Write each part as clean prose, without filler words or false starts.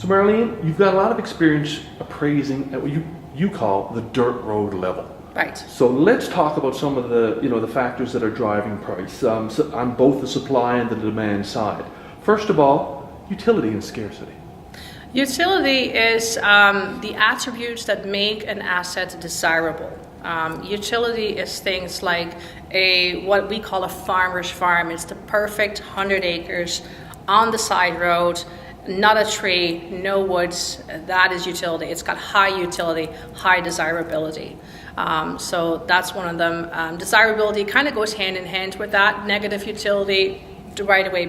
So Marleen, you've got a lot of experience appraising at what you call the dirt road level. Right. So let's talk about some of the the factors that are driving price on both the supply and the demand side. First of all, utility and scarcity. Utility is the attributes that make an asset desirable. Utility is things like what we call a farmer's farm. It's the perfect 100 acres on the side road, not a tree, no woods. That is utility. It's got high utility, high desirability. So that's one of them. Desirability kind of goes hand in hand with that. Negative utility right away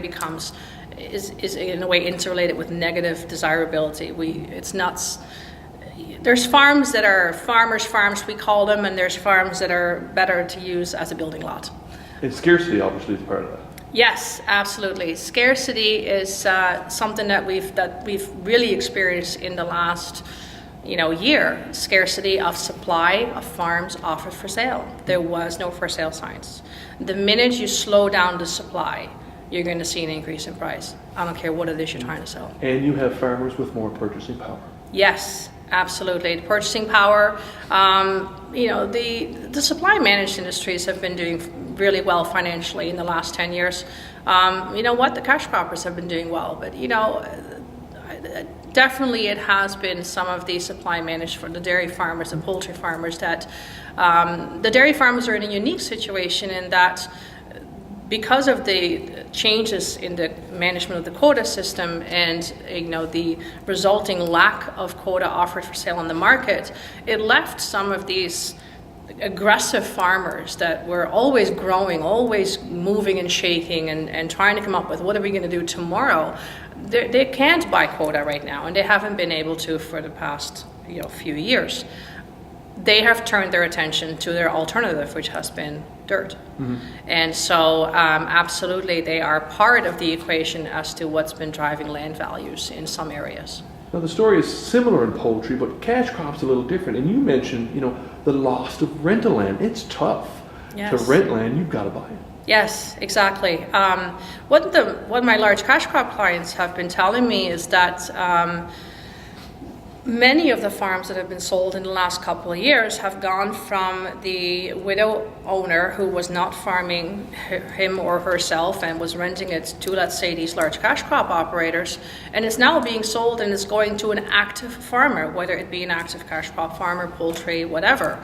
is in a way interrelated with negative desirability. There's farms that are farmers' farms, we call them, and there's farms that are better to use as a building lot. And scarcity obviously is part of that. Yes, absolutely. Scarcity is something that we've really experienced in the last year. Scarcity of supply of farms offered for sale. There was no for sale signs. The minute you slow down the supply, you're going to see an increase in price. I don't care what it is you're trying to sell. And you have farmers with more purchasing power. Yes, absolutely. The purchasing power, the supply managed industries have been doing really well financially in the last 10 years. The cash croppers have been doing well, but definitely it has been some of the supply managed for the dairy farmers and poultry farmers that the dairy farmers are in a unique situation in that because of the changes in the management of the quota system and the resulting lack of quota offered for sale on the market, it left some of these aggressive farmers that were always growing, always moving and shaking and trying to come up with what are we going to do tomorrow. They can't buy quota right now, and they haven't been able to for the past few years. They have turned their attention to their alternative, which has been dirt. Mm-hmm. And so absolutely they are part of the equation as to what's been driving land values in some areas. Now the story is similar in poultry, but cash crop's a little different. And you mentioned, the loss of rental land. It's tough to rent land. You've got to buy it. Yes, exactly. What my large cash crop clients have been telling me is that many of the farms that have been sold in the last couple of years have gone from the widow owner who was not farming him or herself and was renting it to, let's say, these large cash crop operators, and it's now being sold and is going to an active farmer, whether it be an active cash crop farmer, poultry, whatever.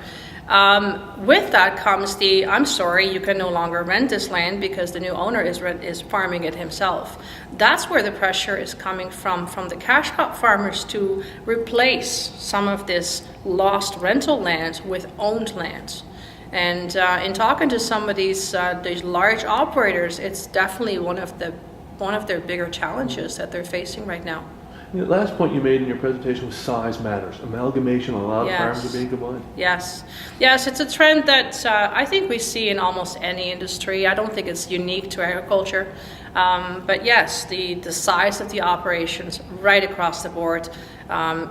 With that comes I'm sorry, you can no longer rent this land because the new owner is farming it himself. That's where the pressure is coming from the cash crop farmers to replace some of this lost rental land with owned land. And in talking to some of these large operators, it's definitely one of their bigger challenges that they're facing right now. The last point you made in your presentation was size matters. Amalgamation, a lot of farms are being combined. Yes, it's a trend that I think we see in almost any industry. I don't think it's unique to agriculture. But yes, the size of the operations right across the board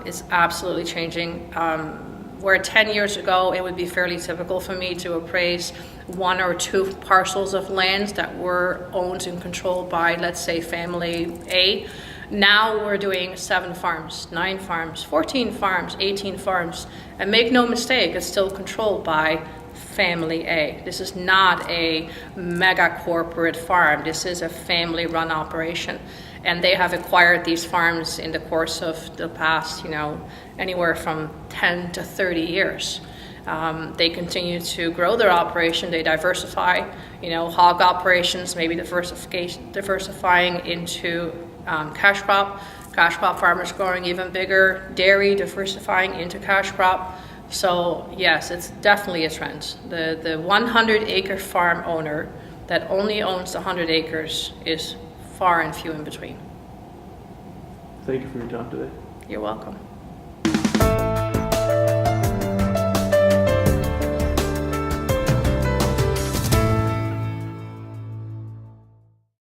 is absolutely changing. Where 10 years ago it would be fairly typical for me to appraise 1 or 2 parcels of land that were owned and controlled by, let's say, family A. Now we're doing 7 farms, 9 farms, 14 farms, 18 farms. And make no mistake, it's still controlled by family A. This is not a mega corporate farm. This is a family-run operation. And they have acquired these farms in the course of the past, anywhere from 10 to 30 years. They continue to grow their operation. They diversify, hog operations, maybe diversifying into cash crop farmers growing even bigger, dairy diversifying into cash crop. So yes, it's definitely a trend. The 100-acre farm owner that only owns 100 acres is far and few in between. Thank you for your time today. You're welcome.